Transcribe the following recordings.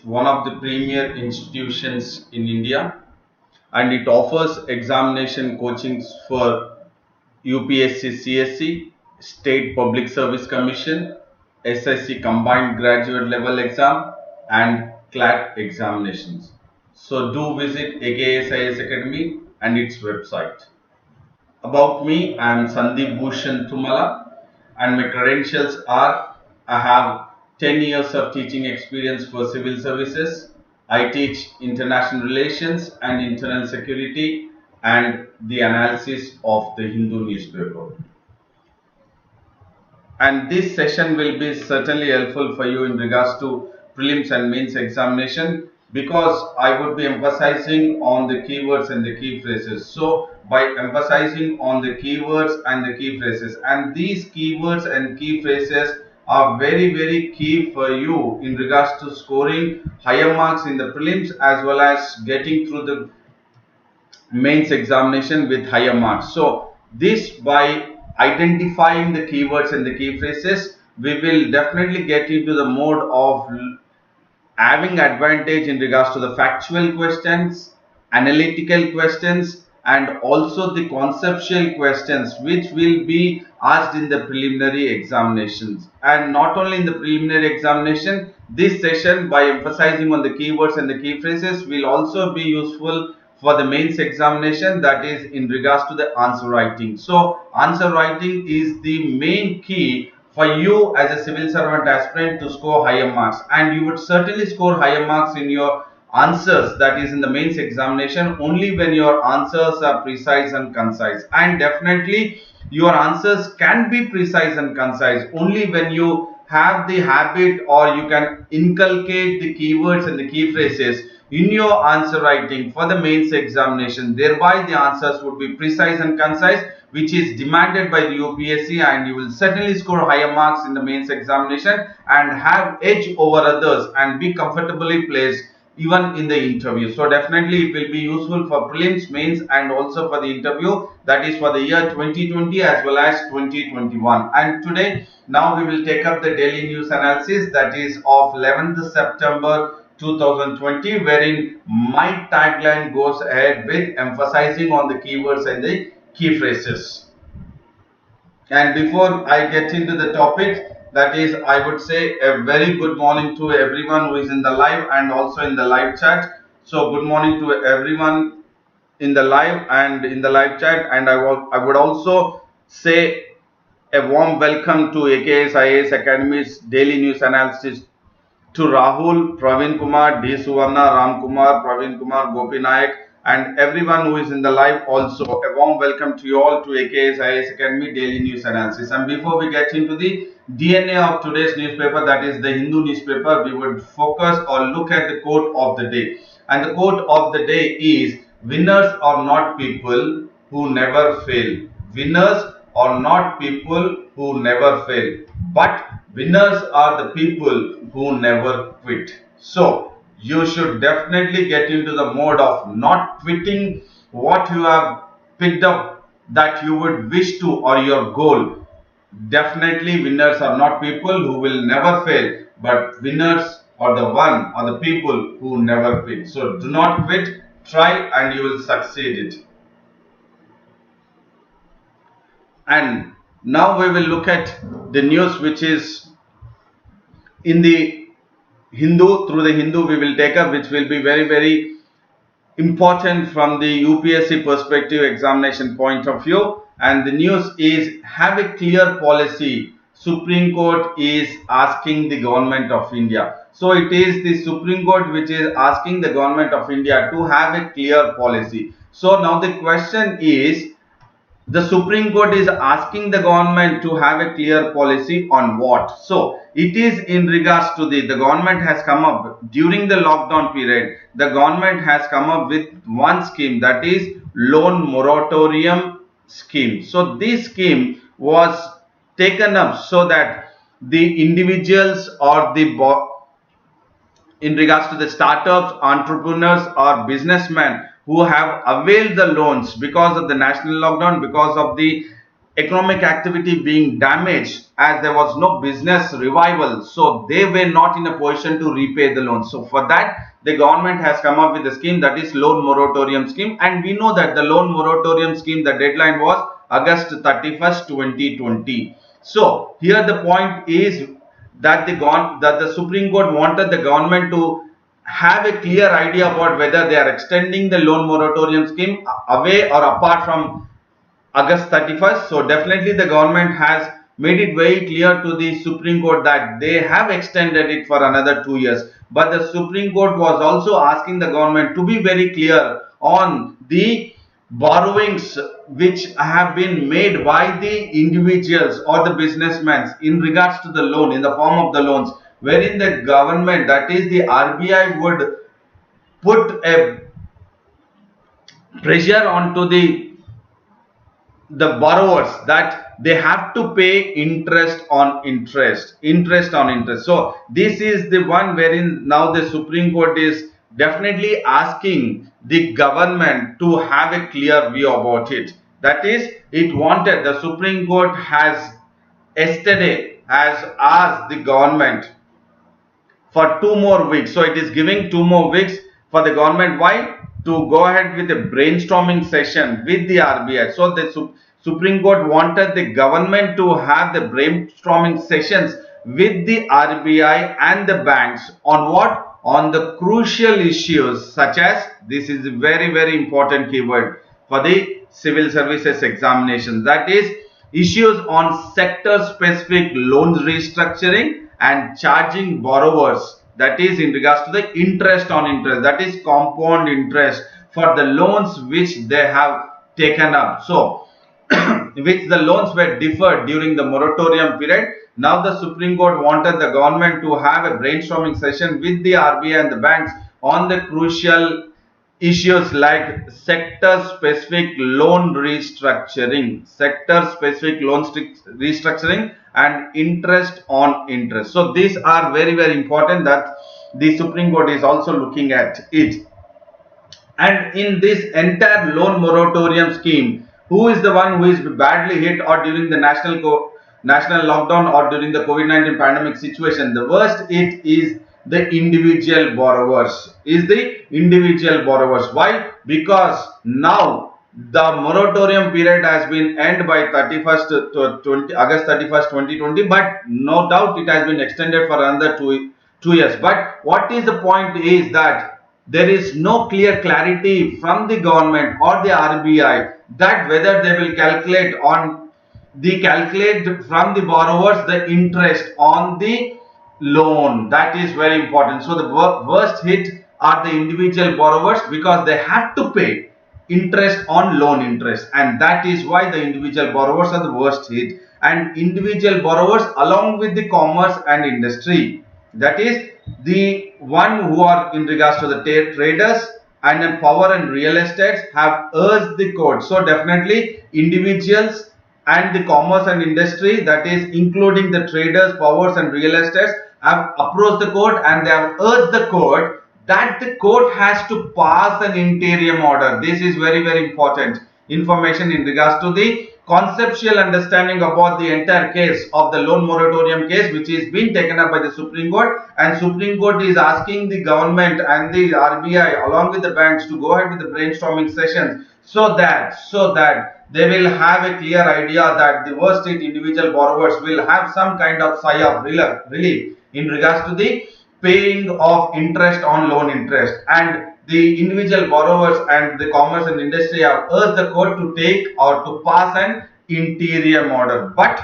one of the premier institutions in India, and it offers examination coachings for UPSC CSC, State Public Service Commission, SSC Combined Graduate Level Exam, and CLAT examinations. So do visit AKSIS Academy and its website. About me, I am Sandeep Bhushan Tumala, and my credentials are: I have 10 years of teaching experience for civil services. I teach international relations and internal security and the analysis of the Hindu newspaper. And this session will be certainly helpful for you in regards to prelims and mains examination, because I would be emphasizing on the keywords and the key phrases. So by emphasizing on the keywords and the key phrases, and these keywords and key phrases are very key for you in regards to scoring higher marks in the prelims as well as getting through the mains examination with higher marks. So this, by identifying the keywords and the key phrases, we will definitely get into the mode of having advantage in regards to the factual questions, analytical questions, and also the conceptual questions which will be asked in the preliminary examinations. And not only in the preliminary examination, this session, by emphasizing on the keywords and the key phrases, will also be useful for the mains examination, that is in regards to the answer writing. So answer writing is the main key for you as a civil servant aspirant to score higher marks, and you would certainly score higher marks in your answers, that is in the mains examination, only when your answers are precise and concise. And definitely your answers can be precise and concise only when you have the habit, or you can inculcate the keywords and the key phrases in your answer writing for the mains examination. Thereby the answers would be precise and concise, which is demanded by the UPSC, and you will certainly score higher marks in the mains examination and have edge over others and be comfortably placed even in the interview. So definitely it will be useful for prelims, mains, and also for the interview, that is for the year 2020 as well as 2021. And today, now we will take up the daily news analysis, that is of 11th September 2020, wherein my tagline goes ahead with emphasizing on the keywords and the key phrases. And before I get into the topic, that is, I would say a very good morning to everyone who is in the live and also in the live chat. So good morning to everyone in the live and in the live chat, and I would also say a warm welcome to AKS IAS Academy's daily news analysis to Rahul, Praveen Kumar, D. Suvarna, Ram Kumar, Praveen Kumar, Gopi Nayak, and everyone who is in the live. Also a warm welcome to you all to AKS IAS Academy daily news analysis. And before we get into the DNA of today's newspaper, that is the Hindu newspaper, we would focus or look at the quote of the day. And the quote of the day is: winners are not people who never fail. Winners are not people who never fail, but winners are the people who never quit. So you should definitely get into the mode of not quitting what you have picked up that you would wish to, or your goal. Definitely winners are not people who will never fail, but winners are the one or the people who never quit. So do not quit, try and you will succeed it. And now we will look at the news which is in the Hindu. Through the Hindu we will take up, which will be very important from the UPSC perspective examination point of view. And the news is: have a clear policy. Supreme Court is asking the government of India. So it is the Supreme Court which is asking the government of India to have a clear policy. So now the question is, the Supreme Court is asking the government to have a clear policy on what? So it is in regards to the government has come up during the lockdown period. The government has come up with one scheme, that is loan moratorium scheme. So this scheme was taken up so that the individuals or in regards to the startups, entrepreneurs or businessmen who have availed the loans because of the national lockdown, because of the economic activity being damaged as there was no business revival, so they were not in a position to repay the loans. So for that, the government has come up with a scheme, that is loan moratorium scheme, and we know that the loan moratorium scheme, the deadline was August 31st, 2020. So here the point is that the Supreme Court wanted the government to have a clear idea about whether they are extending the loan moratorium scheme away or apart from August 31st. So definitely the government has made it very clear to the Supreme Court that they have extended it for another 2 years. But the Supreme Court was also asking the government to be very clear on the borrowings which have been made by the individuals or the businessmen in regards to the loan, in the form of the loans, wherein the government, that is the RBI, would put a pressure onto the borrowers that they have to pay interest on interest. So this is the one wherein now the Supreme Court is definitely asking the government to have a clear view about it. That is, the Supreme Court has yesterday has asked the government for 2 more weeks. So it is giving 2 more weeks for the government. Why? To go ahead with a brainstorming session with the RBI. So the Supreme Court wanted the government to have the brainstorming sessions with the RBI and the banks on what? On the crucial issues such as, this is a very, very important keyword for the civil services examination, that is issues on sector specific loans restructuring and charging borrowers, that is in regards to the interest on interest, that is compound interest for the loans which they have taken up. So which the loans were deferred during the moratorium period. Now the Supreme Court wanted the government to have a brainstorming session with the RBI and the banks on the crucial issues like sector specific loan restructuring, and interest on interest. So these are very, very important that the Supreme Court is also looking at it. And in this entire loan moratorium scheme, who is the one who is badly hit or during the national lockdown or during the COVID-19 pandemic situation? The worst hit is the individual borrowers. Why? Because now the moratorium period has been end by August 31st, 2020, but no doubt it has been extended for another two years. But what is the point is that there is no clear clarity from the government or the RBI that whether they will calculate from the borrowers the interest on the loan. That is very important. So the worst hit are the individual borrowers because they have to pay interest on loan interest, and that is why the individual borrowers are the worst hit. And individual borrowers along with the commerce and industry, that is the one who are in regards to the traders and power and real estates, have urged the court. So definitely individuals and the commerce and industry, that is including the traders, powers and real estates, have approached the court and they have urged the court that the court has to pass an interim order. This is very, very important information in regards to the conceptual understanding about the entire case of the loan moratorium case, which is being taken up by the Supreme Court. And Supreme Court is asking the government and the RBI along with the banks to go ahead with the brainstorming sessions so that they will have a clear idea that the worst hit individual borrowers will have some kind of sigh of relief in regards to the paying of interest on loan interest. And the individual borrowers and the commerce and industry have urged the court to take or to pass an interim order. But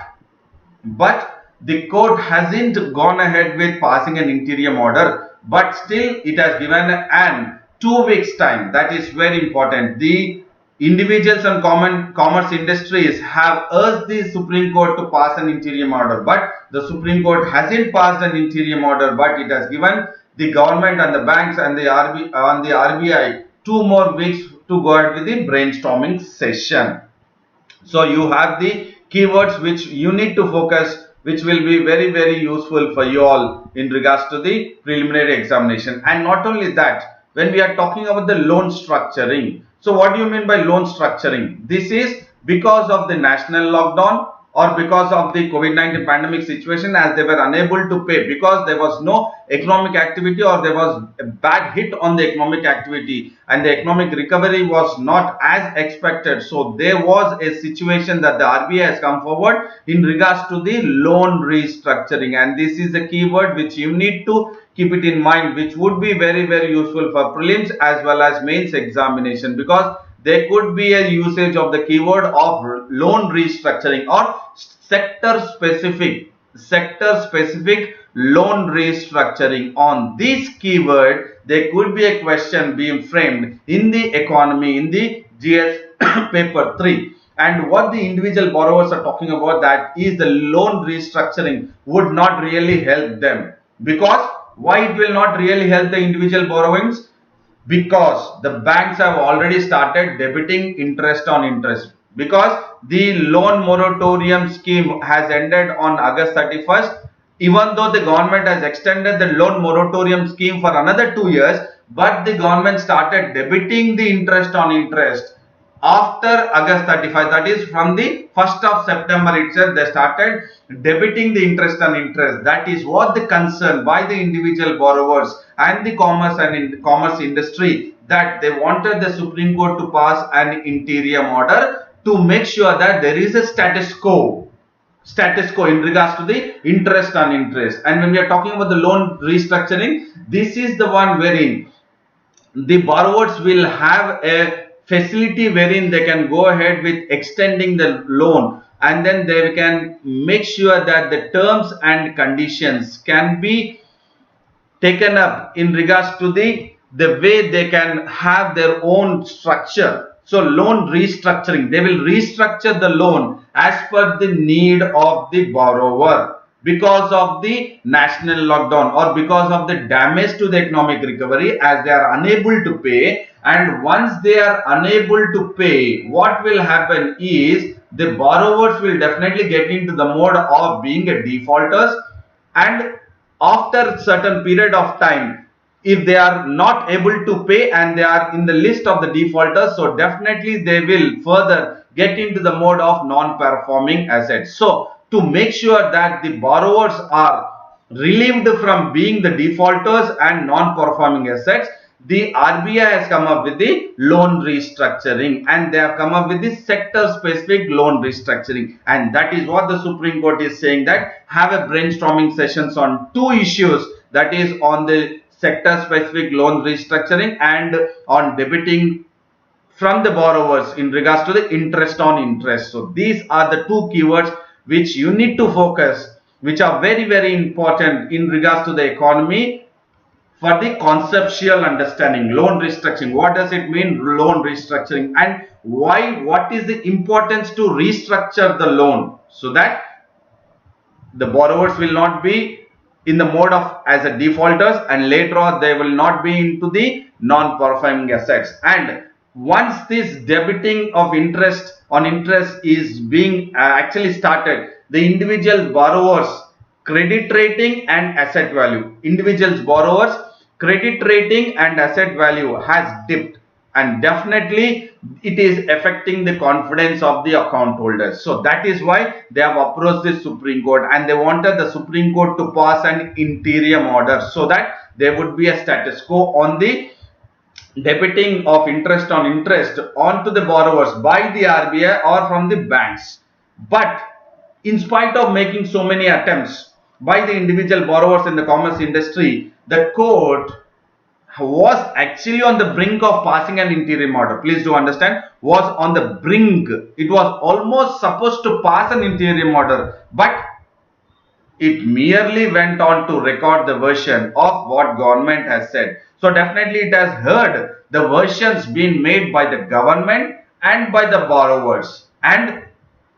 the court hasn't gone ahead with passing an interim order, but still it has given an 2 weeks time. That is very important. The individuals and commerce industries have urged the Supreme Court to pass an interim order, but the Supreme Court hasn't passed an interim order, but it has given the government and the banks and the RBI 2 more weeks to go ahead with the brainstorming session. So you have the keywords which you need to focus, which will be very, very useful for you all in regards to the preliminary examination. And not only that, when we are talking about the loan structuring, so what do you mean by loan structuring? This is because of the national lockdown or because of the COVID-19 pandemic situation, as they were unable to pay because there was no economic activity or there was a bad hit on the economic activity and the economic recovery was not as expected. So there was a situation that the RBI has come forward in regards to the loan restructuring, and this is a keyword which you need to keep it in mind, which would be very useful for prelims as well as mains examination, because there could be a usage of the keyword of loan restructuring or sector specific loan restructuring. On this keyword, there could be a question being framed in the economy in the GS paper 3. And what the individual borrowers are talking about, that is the loan restructuring would not really help them. Because why it will not really help the individual borrowings? Because the banks have already started debiting interest on interest, because the loan moratorium scheme has ended on August 31st. Even though the government has extended the loan moratorium scheme for another 2 years, but the government started debiting the interest on interest after August 31st, that is from the 1st of September itself, they started debiting the interest on interest. That is what the concern by the individual borrowers and the commerce industry, that they wanted the Supreme Court to pass an interim order to make sure that there is a status quo in regards to the interest on interest. And when we are talking about the loan restructuring, this is the one wherein the borrowers will have a facility wherein they can go ahead with extending the loan, and then they can make sure that the terms and conditions can be taken up in regards to the way they can have their own structure. So loan restructuring, they will restructure the loan as per the need of the borrower because of the national lockdown or because of the damage to the economic recovery, as they are unable to pay. And once they are unable to pay, what will happen is the borrowers will definitely get into the mode of being a defaulters, and after certain period of time, if they are not able to pay and they are in the list of the defaulters, so definitely they will further get into the mode of non-performing assets. So to make sure that the borrowers are relieved from being the defaulters and non-performing assets, the RBI has come up with the loan restructuring, and they have come up with the sector specific loan restructuring. And that is what the Supreme Court is saying, that have a brainstorming sessions on two issues, that is on the sector specific loan restructuring and on debiting from the borrowers in regards to the interest on interest. So these are the two keywords which you need to focus, which are very important in regards to the economy for the conceptual understanding. Loan restructuring, what does it mean, loan restructuring, and why, what is the importance to restructure the loan so that the borrowers will not be in the mode of as a defaulters, and later on they will not be into the non-performing assets. And once this debiting of interest on interest is being actually started, the individual borrowers credit rating and asset value, individuals borrowers credit rating and asset value has dipped, and definitely it is affecting the confidence of the account holders. So that is why they have approached the Supreme Court, and they wanted the Supreme Court to pass an interim order so that there would be a status quo on the debiting of interest on interest onto the borrowers by the RBI or from the banks. But in spite of making so many attempts by the individual borrowers in the commerce industry, the court was actually on the brink of passing an interim order. Please do understand, was on the brink. It was almost supposed to pass an interim order, but it merely went on to record the version of what government has said. So definitely it has heard the versions being made by the government and by the borrowers, and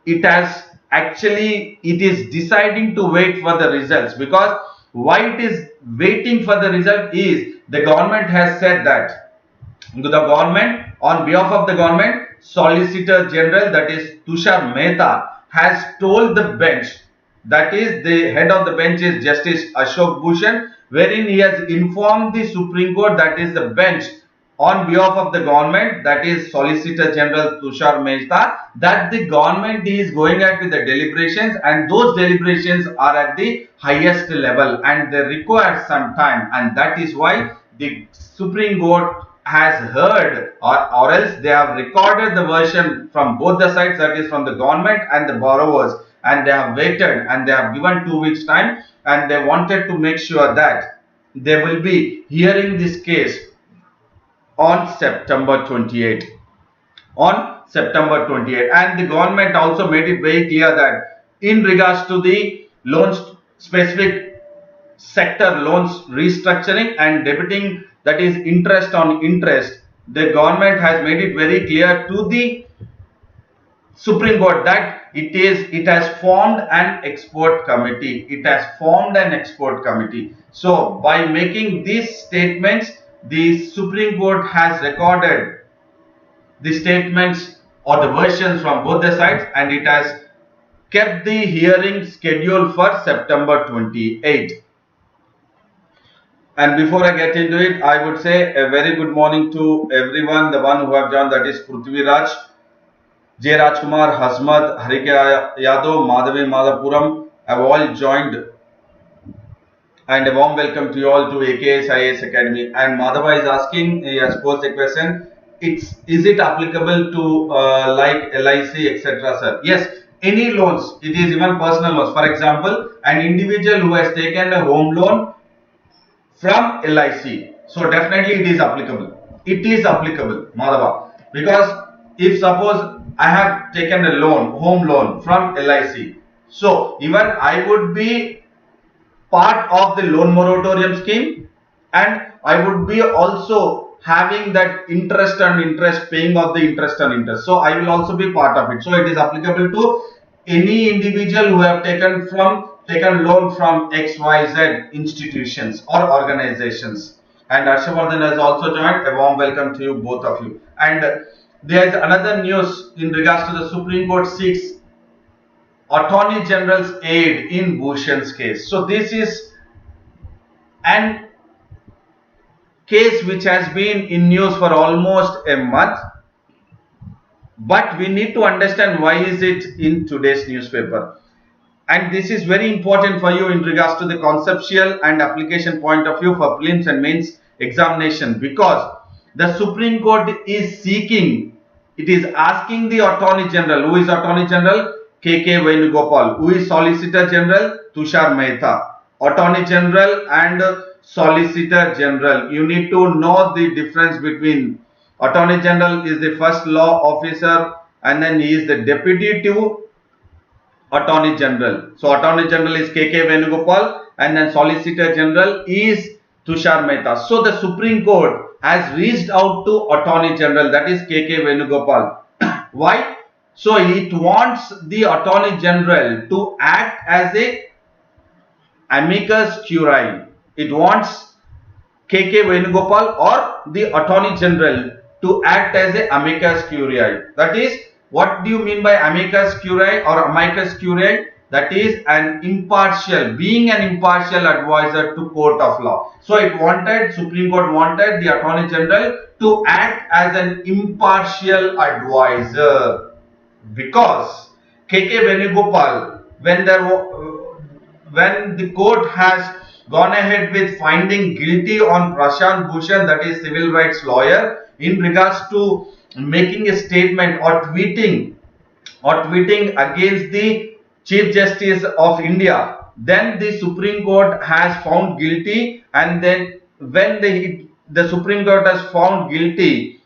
it has actually, it is deciding to wait for the results. Because why it is waiting for the result is the government has said that the government, on behalf of the government, Solicitor General, that is Tushar Mehta, has told the bench, that is the head of the bench is Justice Ashok Bhushan, wherein he has informed the Supreme Court, that is the bench, on behalf of the government, that is Solicitor General Tushar Mehta, that the government is going ahead with the deliberations, and those deliberations are at the highest level and they require some time, and that is why the Supreme Court has heard, or else they have recorded the version from both the sides, that is from the government and the borrowers, and they have waited and they have given 2 weeks time, and they wanted to make sure that they will be hearing this case on September 28. On September 28, and the government also made it very clear that in regards to the loans, specific sector loans restructuring and debiting, that is interest on interest, the government has made it very clear to the Supreme Court that it has formed an expert committee. It has formed an expert committee. So by making these statements, the Supreme Court has recorded the statements or the versions from both the sides, and it has kept the hearing scheduled for September 28. And before I get into it, I would say a very good morning to everyone. The one who have joined, that is Prithvi Raj, J. Rajkumar, Hasmat, Harika Yadav, Madhavi Madhapuram have all joined. And a warm welcome to you all to AKS IAS Academy. And Madhava is asking, he has posed a question, is it applicable to like LIC, etc., sir? Yes, any loans, it is even personal loans. For example, an individual who has taken a home loan from LIC, so definitely it is applicable. It is applicable, Madhava, because if suppose I have taken a loan, home loan from LIC, so even I would be part of the loan moratorium scheme, and I would be also having that interest and interest, paying of the interest and interest. So I will also be part of it. So it is applicable to any individual who have taken loan from XYZ institutions or organizations. And Harshavardhan has also joined. A warm welcome to you, both of you. And there is another news in regards to the Supreme Court seeks Attorney General's aid in Bhushan's case. So this is an case which has been in news for almost a month, but we need to understand why is it in today's newspaper. And this is very important for you in regards to the conceptual and application point of view for prelims and mains examination, because the Supreme Court is seeking, it is asking the Attorney General. Who is Attorney General? K.K. Venugopal. Who is Solicitor General? Tushar Mehta. Attorney General and Solicitor General. You need to know the difference between Attorney General is the first law officer, and then he is the deputy to Attorney General. So Attorney General is K.K. Venugopal, and then Solicitor General is Tushar Mehta. So the Supreme Court has reached out to Attorney General, that is K.K. Venugopal. Why? So it wants the Attorney General to act as a amicus curiae. It wants K.K. Venugopal or the Attorney General to act as a amicus curiae. That is, what do you mean by amicus curiae or amicus curiae? That is an impartial, being an impartial advisor to court of law. So it wanted, Supreme Court wanted the Attorney General to act as an impartial advisor, because K.K. Venugopal, when the court has gone ahead with finding guilty on Prashant Bhushan, that is civil rights lawyer, in regards to making a statement or tweeting against the Chief Justice of India, then the Supreme Court has found guilty, and then when the Supreme Court has found guilty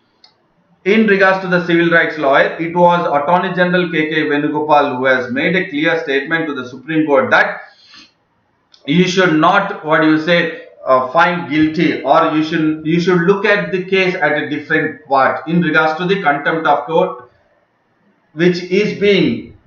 in regards to the civil rights lawyer, it was Attorney General K.K. Venugopal who has made a clear statement to the Supreme Court that you should not, find guilty, or you should look at the case at a different part in regards to the contempt of court which is being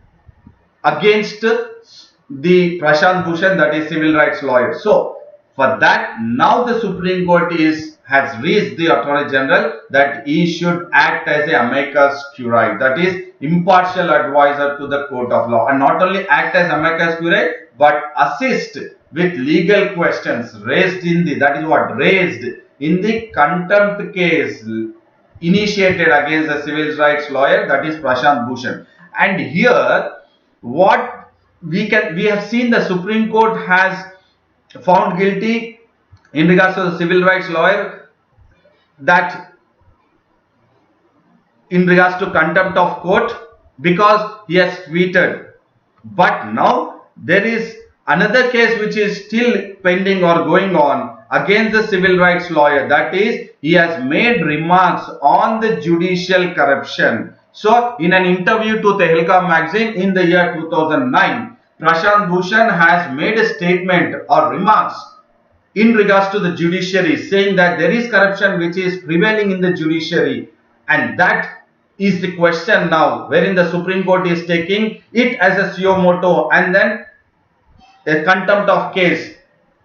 against the Prashant Bhushan, that is civil rights lawyer. So for that, now the Supreme Court has reached the Attorney General that he should act as a amicus curiae, that is impartial advisor to the court of law, and not only act as amicus curiae but assist with legal questions raised in in the contempt case initiated against the civil rights lawyer, that is Prashant Bhushan. And here what we have seen, the Supreme Court has found guilty in regards to the civil rights lawyer, that in regards to contempt of court, because he has tweeted. But now there is another case which is still pending or going on against the civil rights lawyer, that is he has made remarks on the judicial corruption. So in an interview to Tehelka magazine in the year 2009, Prashant Bhushan has made a statement or remarks in regards to the judiciary, saying that there is corruption which is prevailing in the judiciary, and that is the question now, wherein the Supreme Court is taking it as a suo motu, and then a contempt of case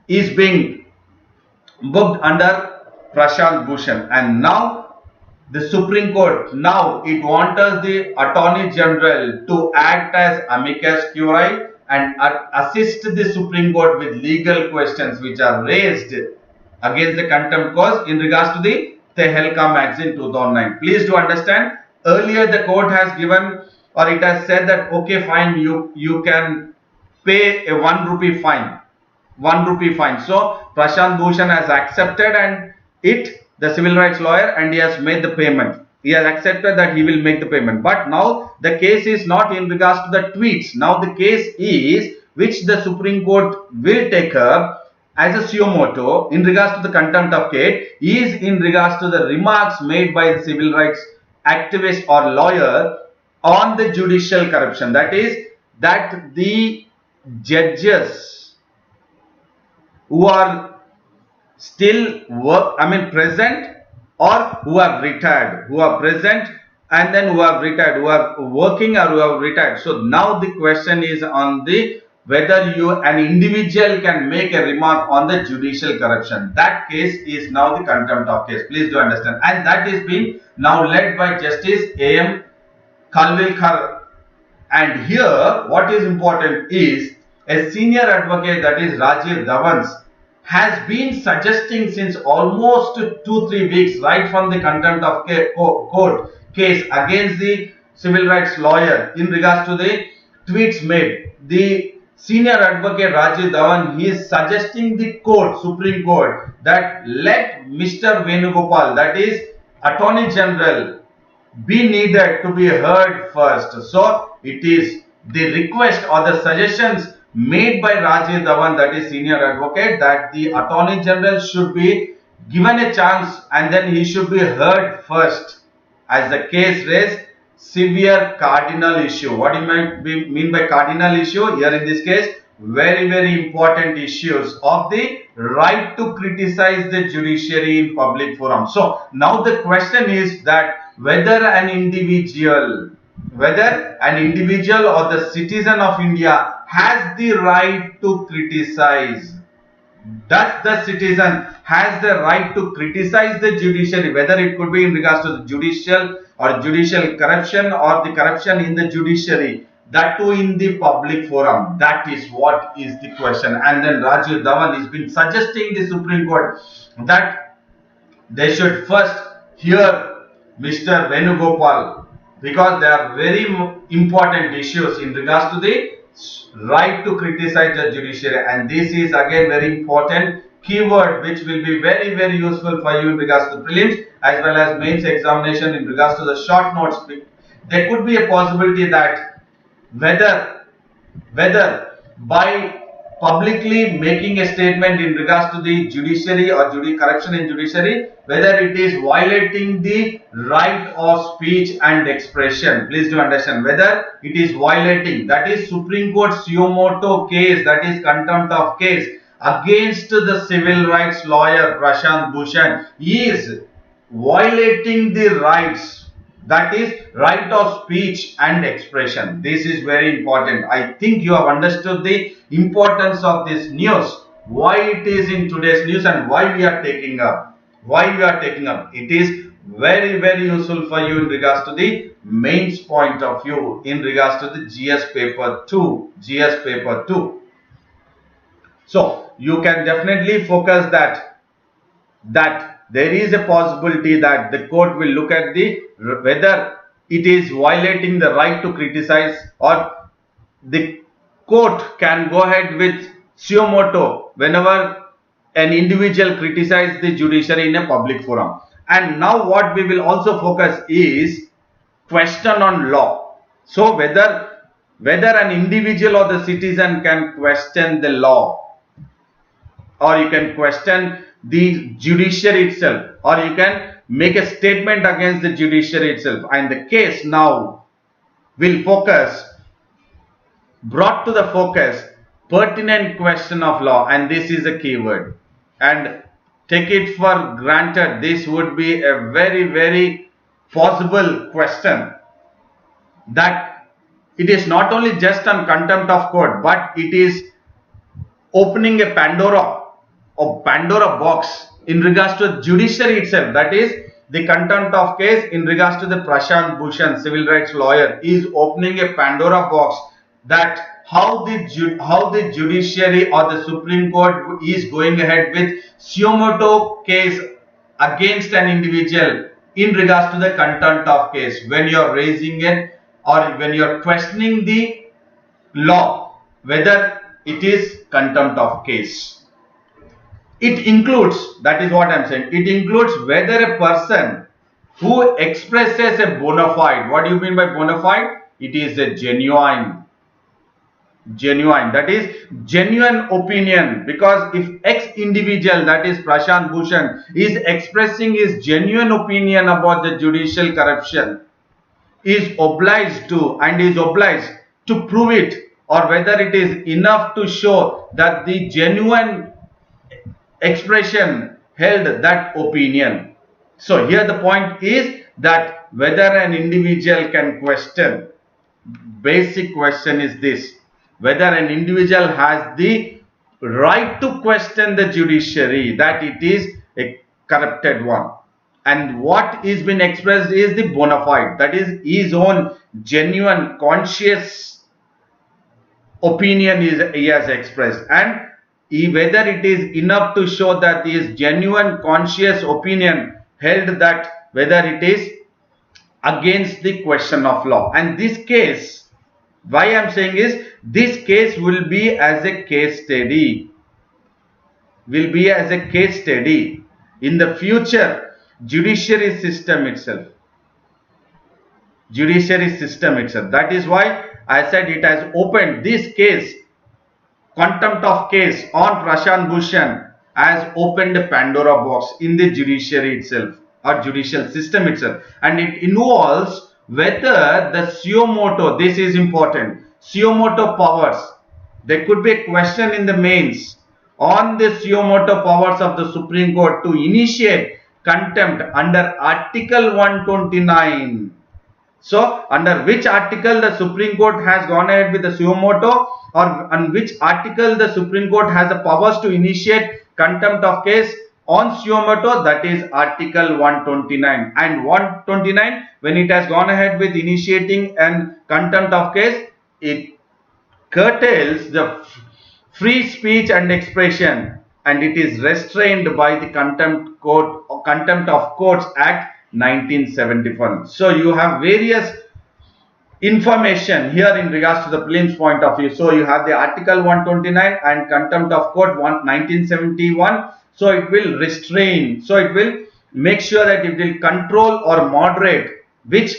is being booked under Prashant Bhushan. And now the Supreme Court, now it wants the Attorney General to act as amicus curiae and assist the Supreme Court with legal questions which are raised against the contempt cause in regards to the Tehelka magazine 2009. Please do understand, earlier the court has given, or it has said that okay fine, you can pay a 1 rupee fine. 1 rupee fine. So Prashant Bhushan has accepted, and the civil rights lawyer, and he has made the payment. He has accepted that he will make the payment. But now the case is not in regards to the tweets. Now the case is, which the Supreme Court will take up as a suo motu in regards to the contempt of case, is in regards to the remarks made by the civil rights activist or lawyer on the judicial corruption. That is, that the judges who are still present, or who are retired, who are present and then who are retired, who are working or who have retired. So now the question is on the whether an individual can make a remark on the judicial corruption. That case is now the contempt of case. Please do understand. And that is being now led by Justice A.M. Khalwilkar. And here what is important is a senior advocate, that is Rajiv Dhawan, has been suggesting since almost 2-3 weeks, right from the contempt of court case against the civil rights lawyer in regards to the tweets made. The senior advocate Rajiv Dhawan, he is suggesting the court, Supreme Court, that let Mr. Venugopal, that is Attorney General, be needed to be heard first. So it is the request or the suggestions made by Rajiv Dhawan, that is senior advocate, that the Attorney General should be given a chance and then he should be heard first, as the case raised severe cardinal issue. What do you mean by cardinal issue? Here in this case, very, very important issues of the right to criticize the judiciary in public forum. So now the question is that whether an individual or the citizen of India has the right to criticize. Does the citizen has the right to criticize the judiciary, whether it could be in regards to the judicial or judicial corruption or the corruption in the judiciary, that too in the public forum? That is what is the question. And then Rajiv Dhawan has been suggesting the Supreme Court that they should first hear Mr. Venugopal, because there are very important issues in regards to the right to criticize the judiciary. And this is again very important keyword which will be very, very useful for you in regards to prelims as well as mains examination in regards to the short notes. There could be a possibility that whether by publicly making a statement in regards to the judiciary or corruption in judiciary, whether it is violating the right of speech and expression. Please do understand, whether it is violating, that is Supreme Court suo motu case, that is contempt of case against the civil rights lawyer Prashant Bhushan, is violating the rights, that is right of speech and expression. This is very important. I think you have understood the importance of this news, why it is in today's news and why we are taking up. It is very, very useful for you in regards to the mains point of view in regards to the GS paper 2. So you can definitely focus that there is a possibility that the court will look at the whether it is violating the right to criticize, or the court can go ahead with suo motu whenever an individual criticizes the judiciary in a public forum. And now what we will also focus is question on law. So whether an individual or the citizen can question the law, or you can question the judiciary itself, or you can make a statement against the judiciary itself. And the case now will brought to the focus pertinent question of law, and this is a keyword. And take it for granted, this would be a very possible question, that it is not only just on contempt of court, but it is opening a Pandora box in regards to judiciary itself. That is, the contempt of case in regards to the Prashant Bhushan, civil rights lawyer, is opening a Pandora box, that how the judiciary or the Supreme Court is going ahead with suo motu case against an individual in regards to the contempt of case, when you are raising it or when you are questioning the law, whether it is contempt of case. It includes, that is what I am saying, it includes whether a person who expresses a bona fide, what do you mean by bona fide? It is a genuine, that is genuine opinion. Because if X individual, that is Prashant Bhushan, is expressing his genuine opinion about the judicial corruption, is obliged to prove it, or whether it is enough to show that the genuine expression held that opinion. So here the point is that whether an individual can question, basic question is this, whether an individual has the right to question the judiciary, that it is a corrupted one. And what is being expressed is the bona fide, that is his own genuine conscious opinion he has expressed, and whether it is enough to show that his genuine conscious opinion held that, whether it is against the question of law. And this case, why I am saying is, this case will be as a case study, in the future judiciary system itself. That is why I said it has opened this case, contempt of case on Prashant Bhushan, has opened a Pandora box in the judiciary itself, or judicial system itself. And it involves whether the suo motu, this is important, suo motu powers. There could be a question in the mains on the suo motu powers of the Supreme Court to initiate contempt under Article 129. So, under which article the Supreme Court has gone ahead with the suo motu, or on which article the Supreme Court has the powers to initiate contempt of case on suo motu, that is Article 129. And 129, when it has gone ahead with initiating an contempt of case, it curtails the free speech and expression, and it is restrained by the Contempt of Courts Act 1971. So you have various information here in regards to the prelims point of view. So you have the Article 129 and Contempt of Court 1971. So it will restrain, so it will make sure that it will control or moderate, which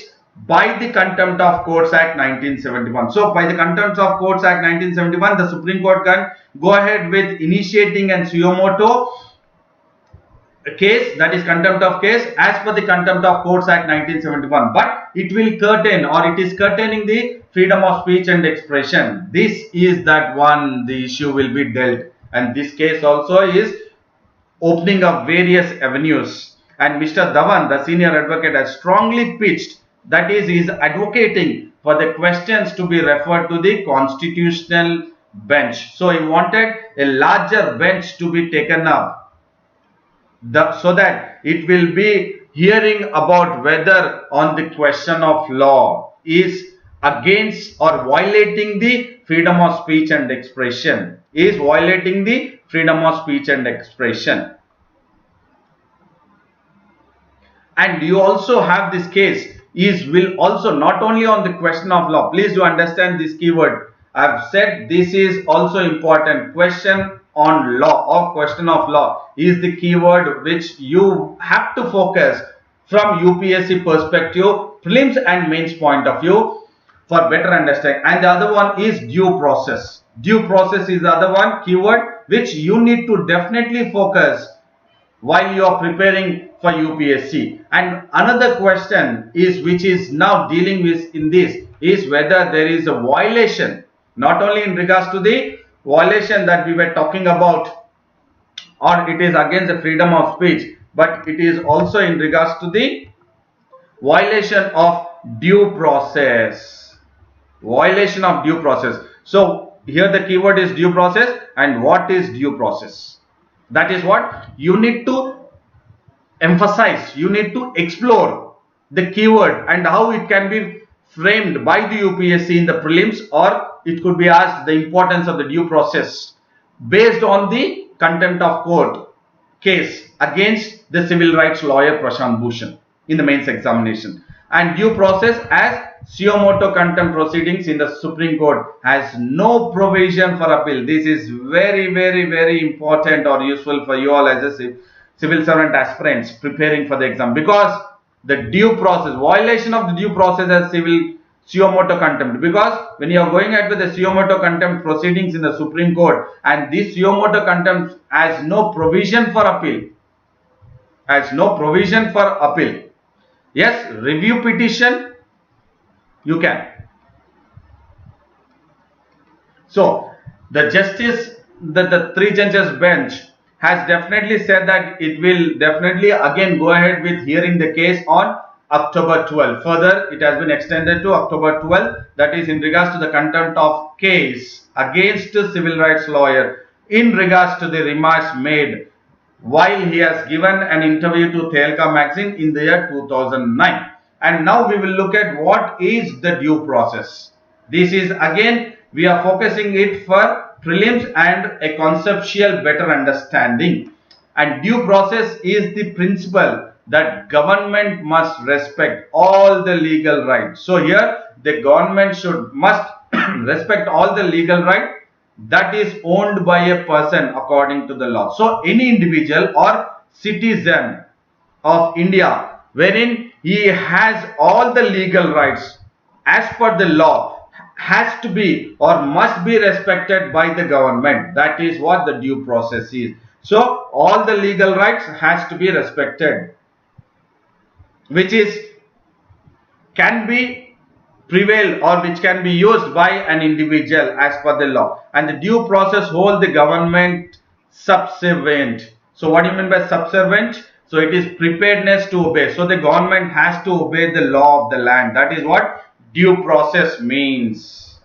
by the Contempt of Courts Act 1971. So by the Contempt of Courts Act 1971, the Supreme Court can go ahead with initiating an suo motu case, that is contempt of case, as per the Contempt of Courts Act 1971, but it will curtain, or it is curtaining the freedom of speech and expression. This is that one, the issue will be dealt, and this case also is opening up various avenues. And Mr. Dhawan, the senior advocate, has strongly pitched, that is advocating for the questions to be referred to the constitutional bench. So he wanted a larger bench to be taken up, so that it will be hearing about whether on the question of law is against or violating the freedom of speech and expression, and you also have this case is will also not only on the question of law. Please do understand this keyword. I've said this is also important. Question on law or question of law is the keyword which you have to focus from UPSC perspective, prelims and mains point of view for better understanding. And the other one is due process. Due process is the other one keyword which you need to definitely focus while you are preparing for UPSC. And another question is which is now dealing with in this is whether there is a violation, not only in regards to the violation that we were talking about, or it is against the freedom of speech, but it is also in regards to the violation of due process. Violation of due process. So here the keyword is due process. And what is due process? That is what you need to emphasize, you need to explore the keyword and how it can be framed by the UPSC in the prelims, or it could be asked the importance of the due process based on the contempt of court case against the civil rights lawyer Prashant Bhushan in the mains examination. And due process as suo motu contempt proceedings in the Supreme Court has no provision for appeal. This is very, very, very important or useful for you all as a civil servant aspirants preparing for the exam, because the due process, violation of the due process as civil suo motu contempt, because when you are going ahead with the suo motu contempt proceedings in the Supreme Court and this suo motu contempt has no provision for appeal, has no provision for appeal. Yes, review petition you can. So the justice, the three judges bench has definitely said that it will definitely again go ahead with hearing the case on October 12. Further, it has been extended to October 12. That is in regards to the contempt of case against a civil rights lawyer in regards to the remarks made while he has given an interview to Tehelka magazine in the year 2009. And now we will look at what is the due process. This is again, we are focusing it for prelims and a conceptual better understanding. And due process is the principle that government must respect all the legal rights. So here the government must respect all the legal right that is owned by a person according to the law. So any individual or citizen of India wherein he has all the legal rights as per the law has to be or must be respected by the government. That is what the due process is. So all the legal rights has to be respected, which is can be prevail or which can be used by an individual as per the law. And the due process hold the government subservient. So what do you mean by subservient? So it is preparedness to obey. So the government has to obey the law of the land. That is what due process means.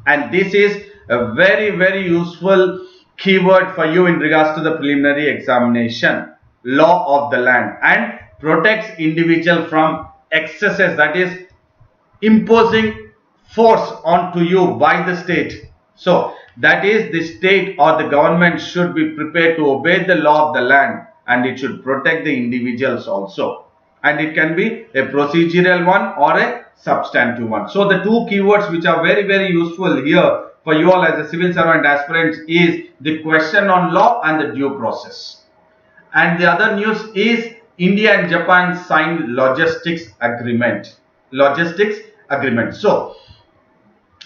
And this is a very, very useful keyword for you in regards to the preliminary examination. Law of the land, and protects individual from excesses, that is imposing force onto you by the state. So that is the state or the government should be prepared to obey the law of the land, and it should protect the individuals also. And it can be a procedural one or a substantive one. So the two keywords which are very, very useful here for you all as a civil servant aspirants is the question on law and the due process. And the other news is India and Japan signed logistics agreement. Logistics agreement. So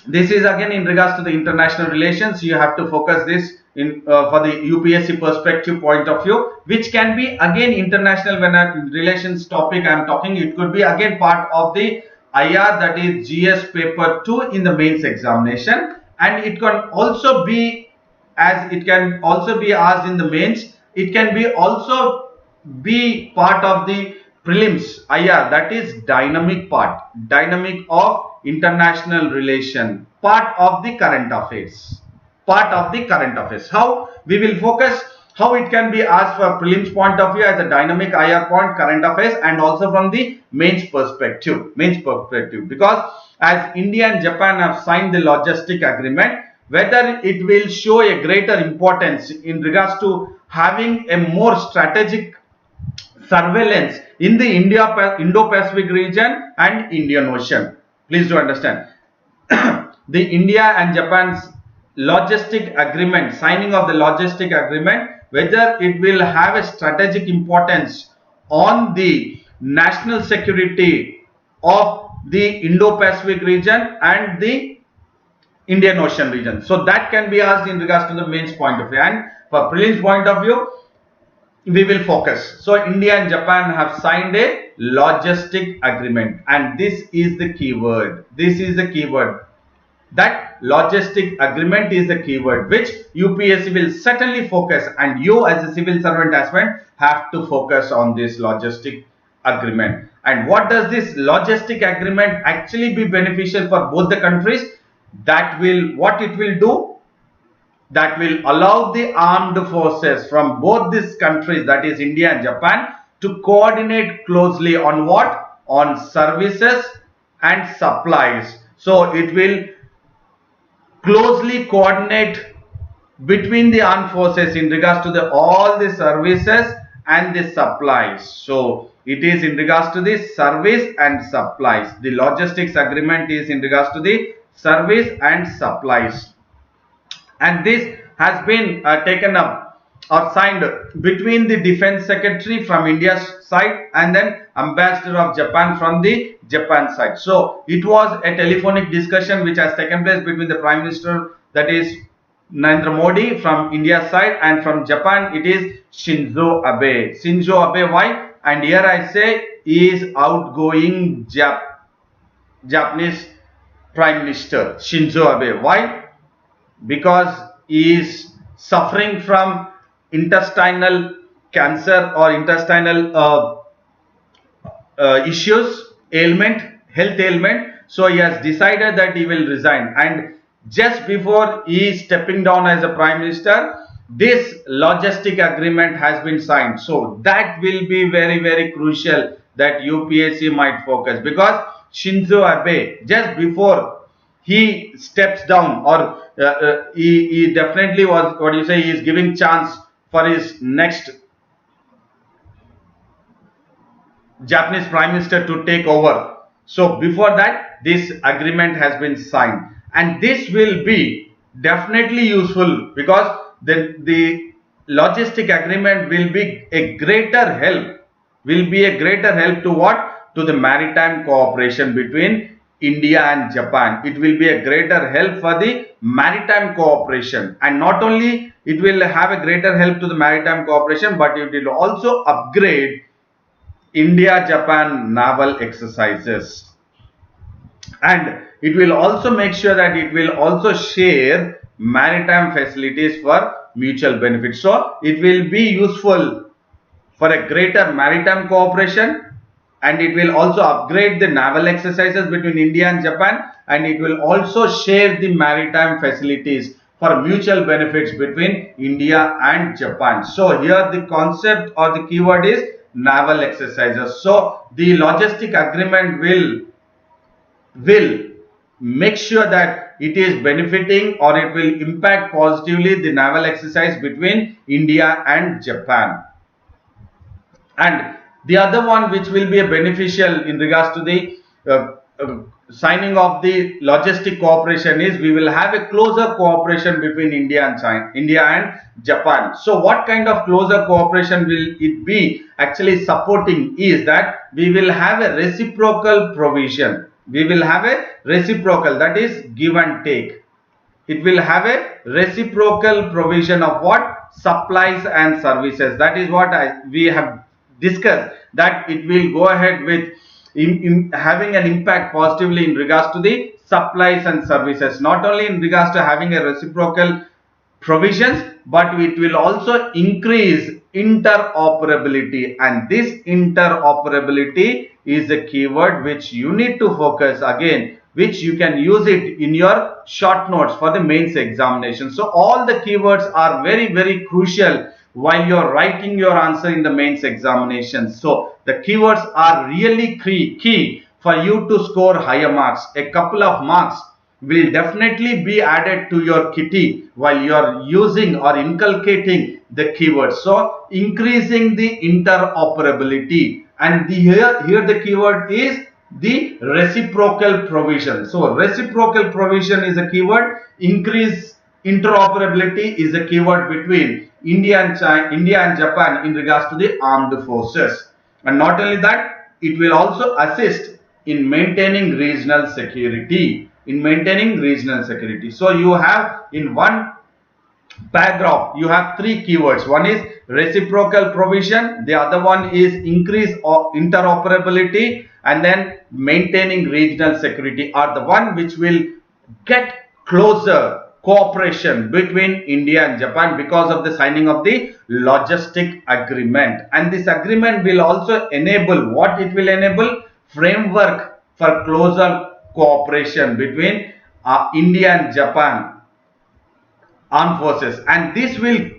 this is again in regards to the international relations. You have to focus this in for the UPSC perspective point of view, which can be again international relations topic I am talking. It could be again part of the IR, that is GS paper 2 in the mains examination, and it can also be asked in the mains. It can be also be part of the prelims IR, that is dynamic part, dynamic of international relation, part of the current affairs, how we will focus, how it can be asked for prelims point of view as a dynamic IR point, current affairs, and also from the mains perspective, because as India and Japan have signed the logistic agreement, whether it will show a greater importance in regards to having a more strategic surveillance in the Indo-Pacific region and Indian Ocean. Please do understand. The India and Japan's logistic agreement, signing of the logistic agreement, whether it will have a strategic importance on the national security of the Indo-Pacific region and the Indian Ocean region. So that can be asked in regards to the mains point of view, and for prelims point of view, we will focus. So India and Japan have signed a logistic agreement, and this is the keyword. This is the keyword. That logistic agreement is the keyword which UPSC will certainly focus, and you as a civil servant aspirant have to focus on this logistic agreement. And what does this logistic agreement actually be beneficial for both the countries? That will, what it will do, that will allow the armed forces from both these countries, that is India and Japan, to coordinate closely on what? On services and supplies. So it will closely coordinate between the armed forces in regards to all the services and the supplies. So it is in regards to the service and supplies. The logistics agreement is in regards to the service and supplies, and this has been taken up or signed between the defense secretary from India's side and then ambassador of Japan from the Japan side. So it was a telephonic discussion which has taken place between the Prime Minister, that is Narendra Modi from India's side, and from Japan it is Shinzo Abe. Shinzo Abe, why? And here I say he is outgoing Japanese Prime Minister Shinzo Abe. Why? Because he is suffering from intestinal cancer or intestinal issues, health ailment. So he has decided that he will resign, and just before he is stepping down as a Prime Minister, this logistic agreement has been signed. So that will be very, very crucial that UPSC might focus, because Shinzo Abe, just before he steps down, or he definitely was, what do you say, he is giving chance for his next Japanese Prime Minister to take over. So before that, this agreement has been signed, and this will be definitely useful, because the logistic agreement will be a greater help. To what? To the maritime cooperation between India and Japan. It will be a greater help for the maritime cooperation, and not only it will have a greater help to the maritime cooperation, but it will also upgrade India-Japan naval exercises, and it will also make sure that it will also share maritime facilities for mutual benefit. So it will be useful for a greater maritime cooperation, and it will also upgrade the naval exercises between India and Japan, and it will also share the maritime facilities for mutual benefits between India and Japan. So here the concept or the keyword is naval exercises. So the logistic agreement will make sure that it is benefiting, or it will impact positively the naval exercise between India and Japan. And the other one which will be a beneficial in regards to the signing of the logistic cooperation is we will have a closer cooperation between India and Japan. So what kind of closer cooperation will it be actually supporting is that we will have a reciprocal provision. We will have a reciprocal, that is give and take. It will have a reciprocal provision of what? Supplies and services. That is what we have discussed, that it will go ahead with having an impact positively in regards to the supplies and services, not only in regards to having a reciprocal provisions, but it will also increase interoperability, and this interoperability is a keyword which you need to focus again, which you can use it in your short notes for the mains examination. So all the keywords are very, very crucial while you're writing your answer in the mains examination. So the keywords are really key for you to score higher marks. A couple of marks will definitely be added to your kitty while you are using or inculcating the keywords. So increasing the interoperability, and here the keyword is the reciprocal provision. So reciprocal provision is a keyword. Increase interoperability is a keyword between India and Japan in regards to the armed forces. And not only that, it will also assist in maintaining regional security. So you have in one paragraph you have three keywords. One is reciprocal provision, the other one is increase of interoperability, and then maintaining regional security are the one which will get closer cooperation between India and Japan because of the signing of the logistic agreement. And this agreement will also enable, what it will enable? Framework for closer cooperation between India and Japan armed forces, and this will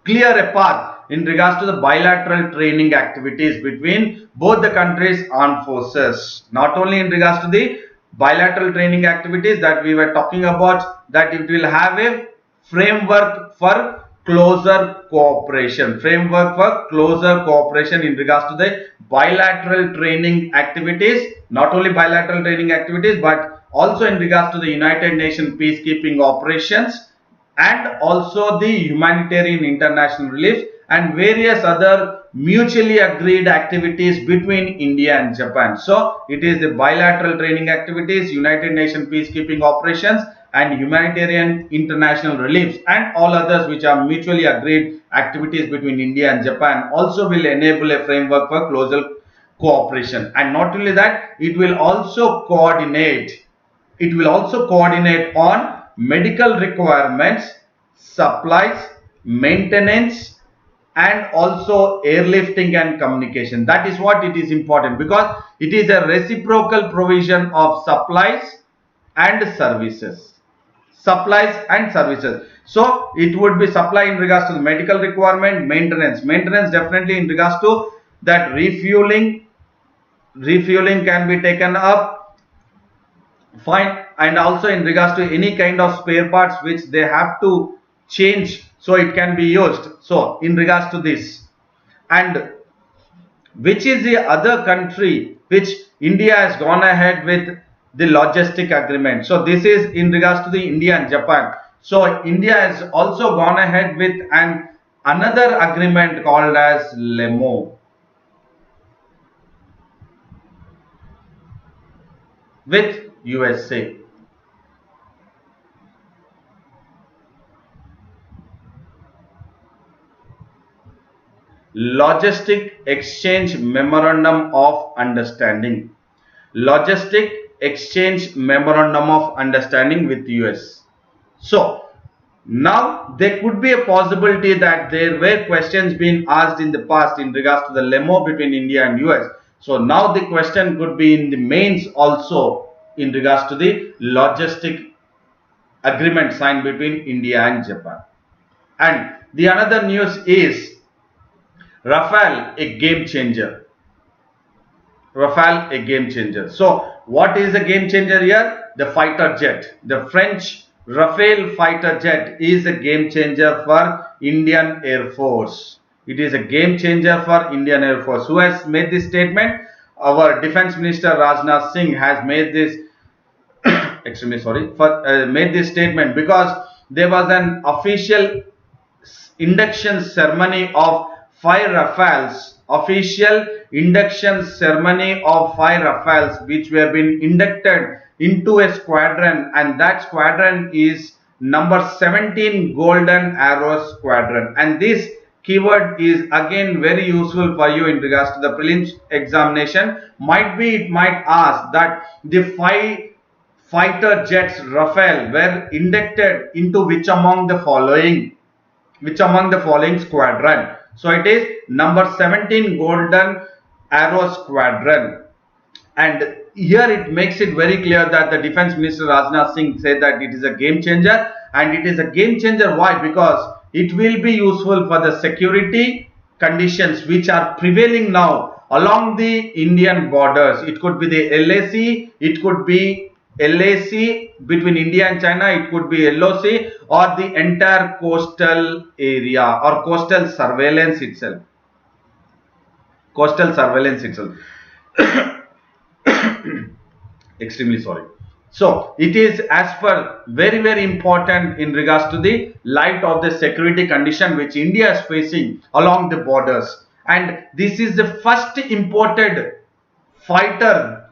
clear a path in regards to the bilateral training activities between both the countries' armed forces. Not only in regards to the bilateral training activities that we were talking about, that it will have a framework for closer cooperation. In regards to the bilateral training activities, not only bilateral training activities but also in regards to the United Nations peacekeeping operations, and also the humanitarian international relief and various other mutually agreed activities between India and Japan. So it is the bilateral training activities, United Nations peacekeeping operations, and humanitarian international reliefs, and all others which are mutually agreed activities between India and Japan also will enable a framework for closer cooperation. And not only that, it will also coordinate on medical requirements, supplies, maintenance, and also airlifting and communication. That is what it is important, because it is a reciprocal provision of supplies and services. So it would be supply in regards to the medical requirement, maintenance definitely in regards to that refueling can be taken up, fine, and also in regards to any kind of spare parts which they have to change, so it can be used. So in regards to this, and which is the other country which India has gone ahead with the logistic agreement? So this is in regards to the India and Japan. So India has also gone ahead with another agreement called as LEMO with USA. Logistic Exchange Memorandum of Understanding. Logistic Exchange Memorandum of Understanding with US. So now there could be a possibility that there were questions being asked in the past in regards to the LEMO between India and US. So now the question could be in the mains also in regards to the logistic agreement signed between India and Japan. And the another news is Rafale, a game changer. So what is a game changer here? The fighter jet. The French Rafale fighter jet is a game changer for Indian Air Force. It is a game changer for Indian Air Force. Who has made this statement? Our Defense Minister Rajnath Singh has made this made this statement because there was an official induction ceremony of 5 Rafales, which were being inducted into a squadron, and that squadron is number 17 Golden Arrow Squadron. And this keyword is again very useful for you in regards to the prelims examination. It might ask that the 5 fighter jets Rafale were inducted into which among the following squadron. So it is number 17 Golden Arrow Squadron. And here it makes it very clear that the Defense Minister Rajnath Singh said that it is a game changer. And it is a game changer. Why? Because it will be useful for the security conditions which are prevailing now along the Indian borders. It could be the LAC, it could be LAC between India and China, it could be LOC, or the entire coastal area or coastal surveillance itself. Coastal surveillance itself. Extremely sorry. So it is as per very important in regards to the light of the security condition which India is facing along the borders, and this is the first imported fighter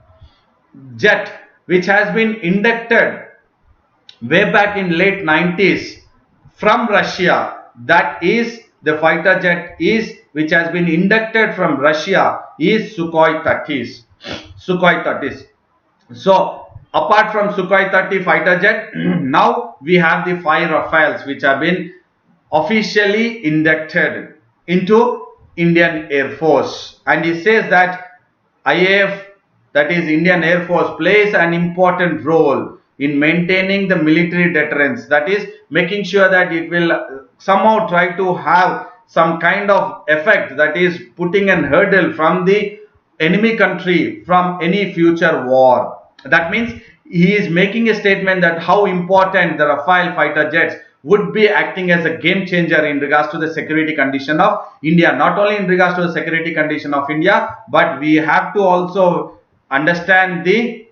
jet which has been inducted way back in late 90s from Russia. That is the fighter jet is which has been inducted from Russia is Sukhoi 30s. Sukhoi 30s. So apart from Sukhoi 30 fighter jet, now we have the 5 Rafales which have been officially inducted into Indian Air Force, and he says that IAF, that is Indian Air Force, plays an important role in maintaining the military deterrence, that is making sure that it will somehow try to have some kind of effect, that is putting an hurdle from the enemy country from any future war. That means he is making a statement that how important the Rafale fighter jets would be acting as a game changer in regards to the security condition of India. Not only in regards to the security condition of India, but we have to also understand the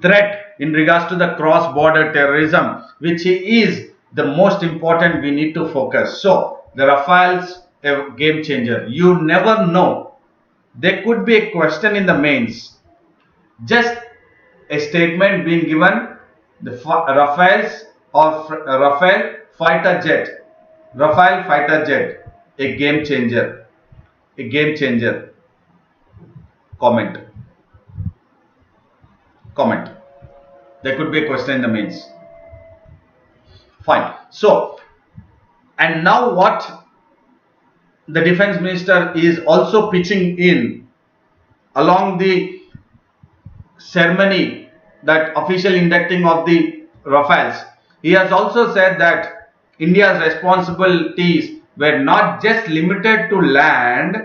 threat in regards to the cross-border terrorism, which is the most important we need to focus. So the Rafales, a game changer. You never know. There could be a question in the mains. Just a statement being given, the Rafales or Rafale fighter jet, Rafale fighter jet, a game changer, a game changer. Comment. There could be a question in the mains. Fine. So, and now what the defense minister is also pitching in along the ceremony, that official inducting of the Rafales, he has also said that India's responsibilities were not just limited to land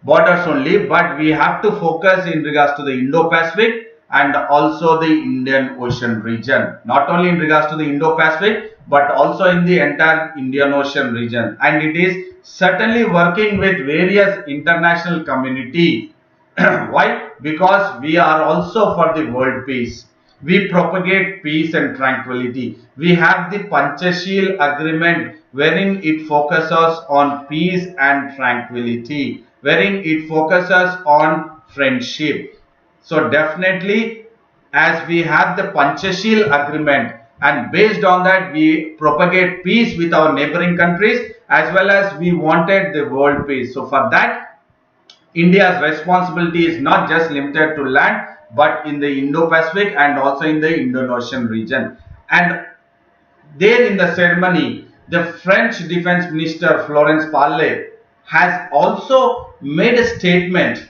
borders only, but we have to focus in regards to the Indo-Pacific and also the Indian Ocean region. Not only in regards to the Indo-Pacific, but also in the entire Indian Ocean region. And it is certainly working with various international community. Why? Because we are also for the world peace. We propagate peace and tranquility. We have the Panchashil agreement wherein it focuses on peace and tranquility, wherein it focuses on friendship. So definitely, as we have the Panchashil agreement, and based on that we propagate peace with our neighboring countries, as well as we wanted the world peace. So for that, India's responsibility is not just limited to land, but in the Indo-Pacific and also in the Indian Ocean region. And there in the ceremony, the French Defense Minister Florence Parly has also made a statement.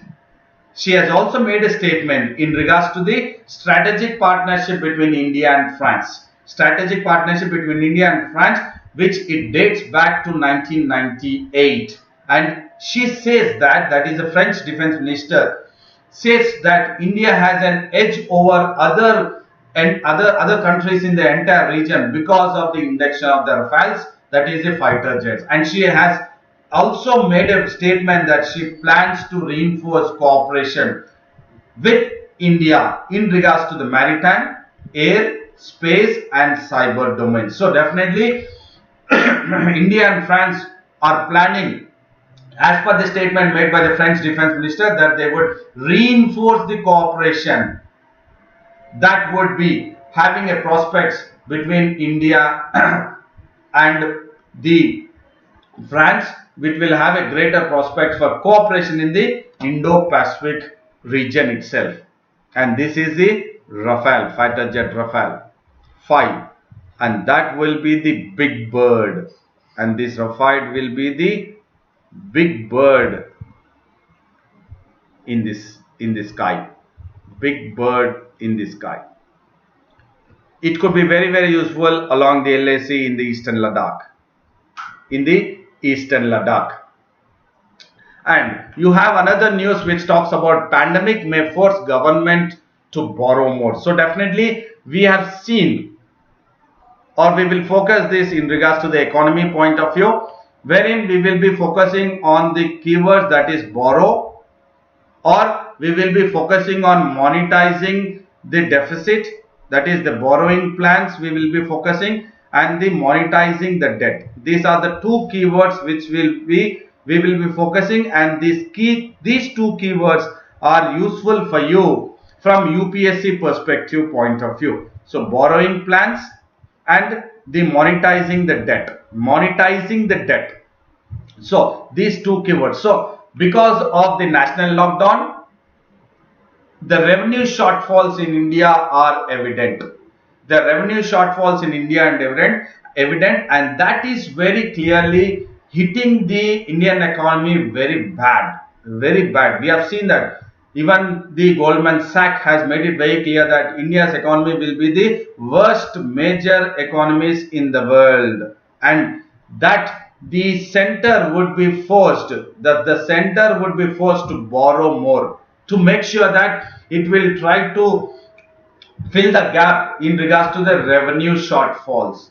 She has also made a statement in regards to the strategic partnership between India and France. Strategic partnership between India and France, which it dates back to 1998. And she says that, that is the French Defense Minister, says that India has an edge over other countries in the entire region because of the induction of the Rafales, that is the fighter jets. And she has also made a statement that she plans to reinforce cooperation with India in regards to the maritime, air, space and cyber domains. So definitely India and France are planning, as per the statement made by the French Defense Minister, that they would reinforce the cooperation that would be having a prospects between India and the France, which will have a greater prospect for cooperation in the Indo-Pacific region itself. And this is the Rafale fighter jet, Rafale 5, and that will be the big bird, and this Rafale will be the big bird in the sky, big bird in the sky. It could be very useful along the LAC in the eastern Ladakh, And you have another news which talks about pandemic may force government to borrow more. So definitely we have seen, or we will focus this in regards to the economy point of view, wherein we will be focusing on the keywords, that is borrow, or we will be focusing on monetizing the deficit, that is the borrowing plans we will be focusing, and the monetizing the debt. These are the two keywords which we will be focusing, and these two keywords are useful for you from UPSC perspective point of view. So borrowing plans and the monetizing the debt. So these two keywords. So because of the national lockdown, the revenue shortfalls in India are evident. The revenue shortfalls in India are evident, and that is very clearly hitting the Indian economy very bad, very bad. We have seen that even the Goldman Sachs has made it very clear that India's economy will be the worst major economies in the world, and that the center would be forced, to borrow more, to make sure that it will try to fill the gap in regards to the revenue shortfalls.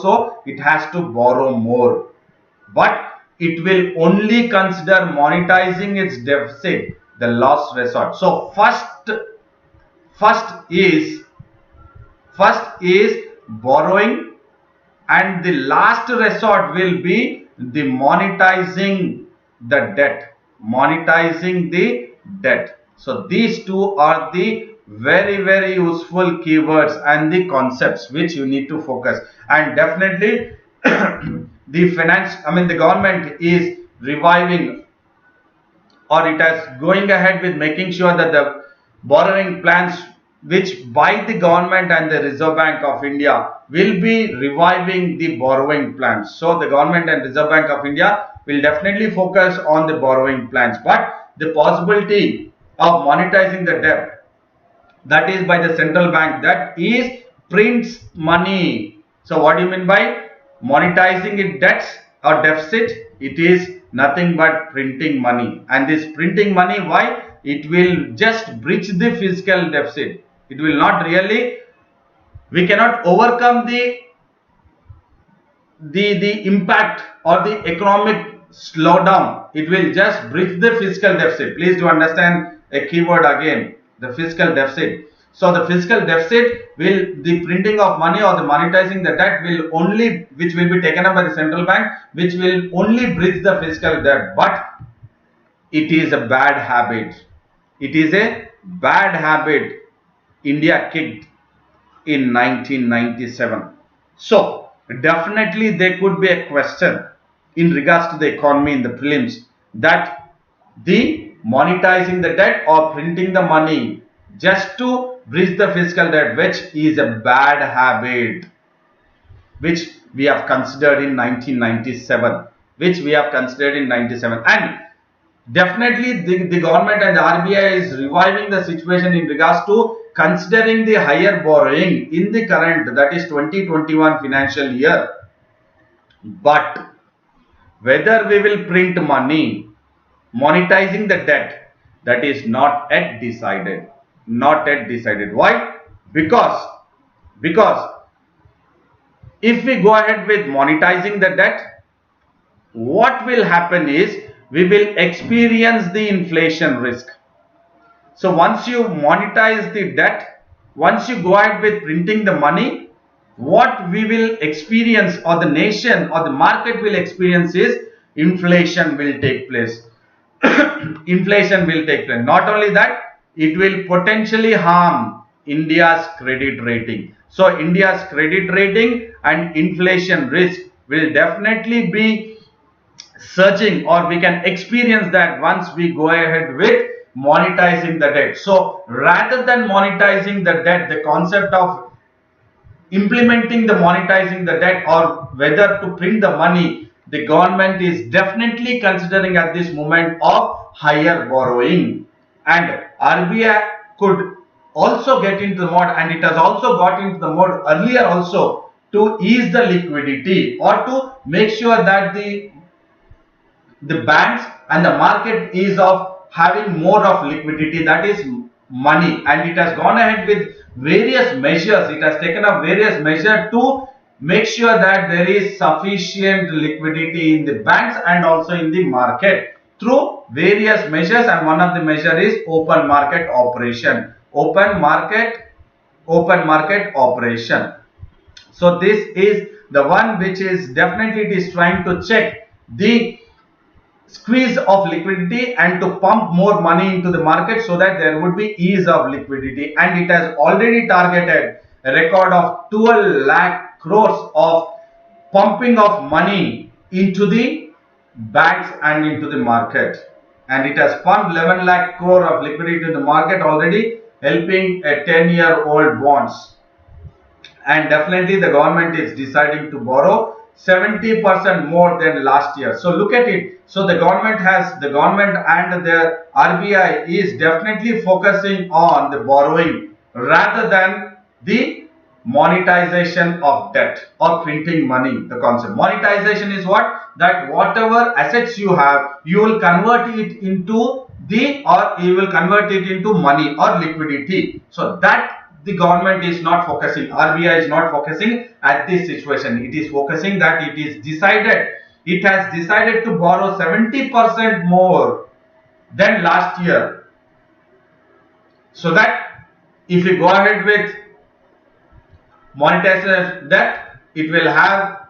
So it has to borrow more, but it will only consider monetizing its deficit the last resort. So first is borrowing, and the last resort will be the monetizing the debt. So these two are the very useful keywords and the concepts which you need to focus. And definitely the government is reviving, or it is going ahead with making sure that the borrowing plans which by the government and the Reserve Bank of India will be reviving the borrowing plans. So the government and Reserve Bank of India will definitely focus on the borrowing plans, but the possibility of monetizing the debt, that is by the central bank, that is prints money. So what do you mean by monetizing its debts or deficit? It is nothing but printing money, and this printing money, why? It will just breach the fiscal deficit. It will not really, we cannot overcome the impact or the economic slowdown. It will just breach the fiscal deficit. Please do understand a keyword again, the fiscal deficit. So the fiscal deficit will, the printing of money or the monetizing the debt will only, which will be taken up by the central bank, which will only breach the fiscal debt. But it is a bad habit. India kicked in 1997. So definitely there could be a question in regards to the economy in the prelims, that the monetizing the debt or printing the money just to bridge the fiscal debt, which is a bad habit, which we have considered in 1997, and definitely the government and the RBI is reviving the situation in regards to considering the higher borrowing in the current, that is 2021 financial year. But whether we will print money, monetizing the debt, that is not yet decided. Why? Because if we go ahead with monetizing the debt, what will happen is we will experience the inflation risk. So once you monetize the debt, once you go ahead with printing the money, what we will experience, or the nation or the market will experience, is inflation will take place. Not only that, it will potentially harm India's credit rating. So India's credit rating and inflation risk will definitely be surging, or we can experience that once we go ahead with monetizing the debt. So rather than monetizing the debt, the concept of implementing the monetizing the debt or whether to print the money, the government is definitely considering at this moment of higher borrowing, and RBI could also get into the mode, and it has also got into the mode earlier also, to ease the liquidity or to make sure that the banks and the market is of having more of liquidity, that is money, and it has gone ahead with various measures. It has taken up various measures to make sure that there is sufficient liquidity in the banks and also in the market through various measures, and one of the measure is open market operation. Open market operation. So this is the one which is definitely, it is trying to check the squeeze of liquidity and to pump more money into the market so that there would be ease of liquidity, and it has already targeted a record of 12 lakh crores of pumping of money into the banks and into the market, and it has pumped 11 lakh crore of liquidity in the market already, helping a 10-year-old bonds. And definitely the government is deciding to borrow 70% more than last year. So look at it. So the government and the RBI is definitely focusing on the borrowing rather than the monetization of debt or printing money. The concept monetization is what? That whatever assets you have, you will convert it into money or liquidity. So that the government is not focusing, RBI is not focusing at this situation. It is focusing that it has decided to borrow 70% more than last year, so that if we go ahead with monetization of debt, it will have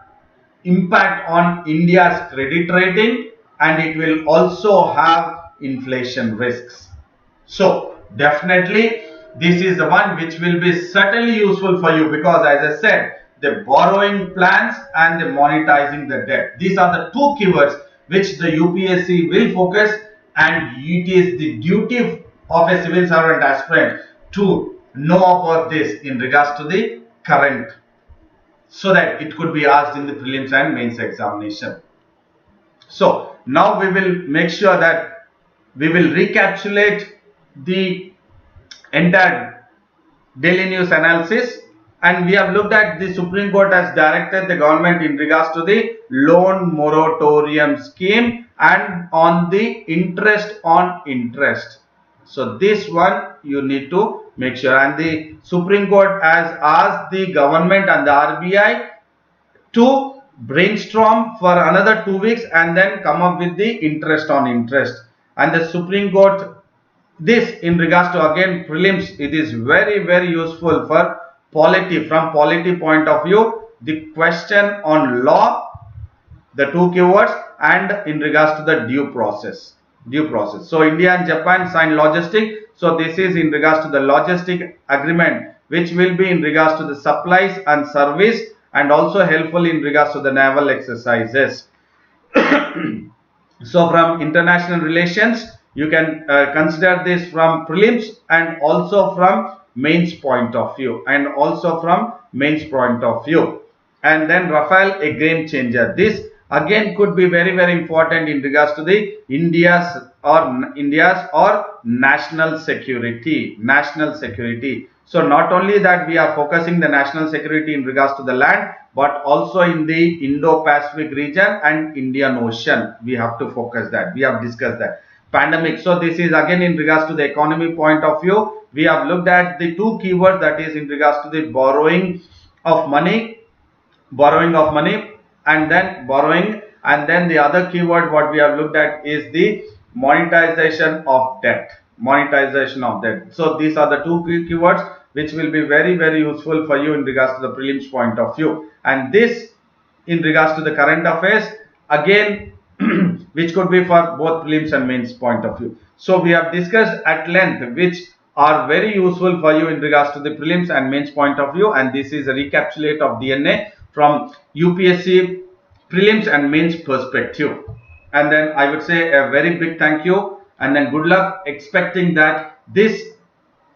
impact on India's credit rating, and it will also have inflation risks. So definitely this is the one which will be certainly useful for you, because as I said, the borrowing plans and the monetizing the debt, these are the two keywords which the UPSC will focus, and it is the duty of a civil servant aspirant to know about this in regards to the current, so that it could be asked in the prelims and mains examination. So now we will make sure that we will recapitulate the entire daily news analysis, and we have looked at the Supreme Court has directed the government in regards to the loan moratorium scheme and on the interest on interest. So this one you need to make sure, and the Supreme Court has asked the government and the RBI to brainstorm for another 2 weeks and then come up with the interest on interest. And the Supreme Court, this in regards to again prelims, it is very useful for polity, from polity point of view, the question on law, the two keywords, and in regards to the due process. So India and Japan signed logistic. So this is in regards to the logistic agreement, which will be in regards to the supplies and service, and also helpful in regards to the naval exercises. So from international relations, you can consider this from prelims and also from mains point of view, and then Rafale, a game changer. This again could be very important in regards to the India's or national security. So not only that we are focusing the national security in regards to the land, but also in the Indo-Pacific region and Indian Ocean. We have to focus that. We have discussed that. Pandemic. So this is again in regards to the economy point of view. We have looked at the two keywords, that is in regards to the borrowing of money, and then the other keyword what we have looked at is the monetization of debt. So these are the two keywords which will be very useful for you in regards to the prelims point of view, and this in regards to the current affairs again which could be for both prelims and mains point of view. So we have discussed at length which are very useful for you in regards to the prelims and mains point of view, and this is a recapitulate of DNA from UPSC prelims and mains perspective. And then I would say a very big thank you, and then good luck, expecting that this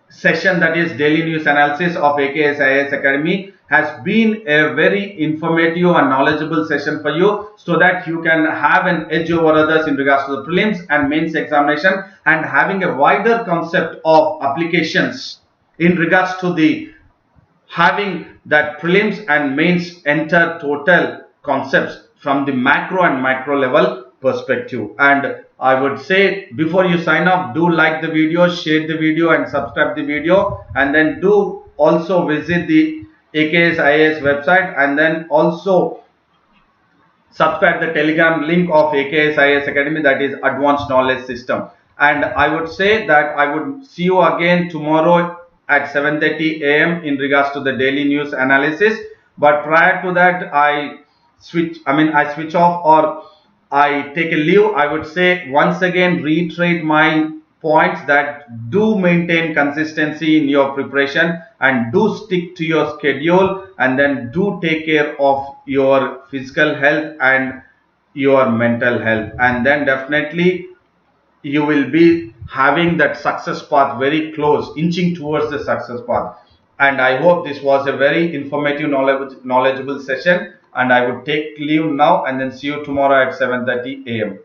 session, that is daily news analysis of AKS IAS Academy, has been a very informative and knowledgeable session for you, so that you can have an edge over others in regards to the prelims and mains examination, and having a wider concept of applications in regards to the having that prelims and mains enter total concepts from the macro and micro level perspective. And I would say, before you sign off, do like the video, share the video and subscribe the video, and then do also visit the AKS IAS website, and then also subscribe the telegram link of AKS IAS Academy, that is Advanced Knowledge System. And I would say that I would see you again tomorrow at 7:30 a.m. in regards to the daily news analysis. But prior to that, I switch off, or I take a leave. I would say once again reiterate my points that do maintain consistency in your preparation and do stick to your schedule, and then do take care of your physical health and your mental health, and then definitely you will be having that success path very close, inching towards the success path. And I hope this was a very informative, knowledgeable session, and I would take leave now, and then see you tomorrow at 7:30 a.m.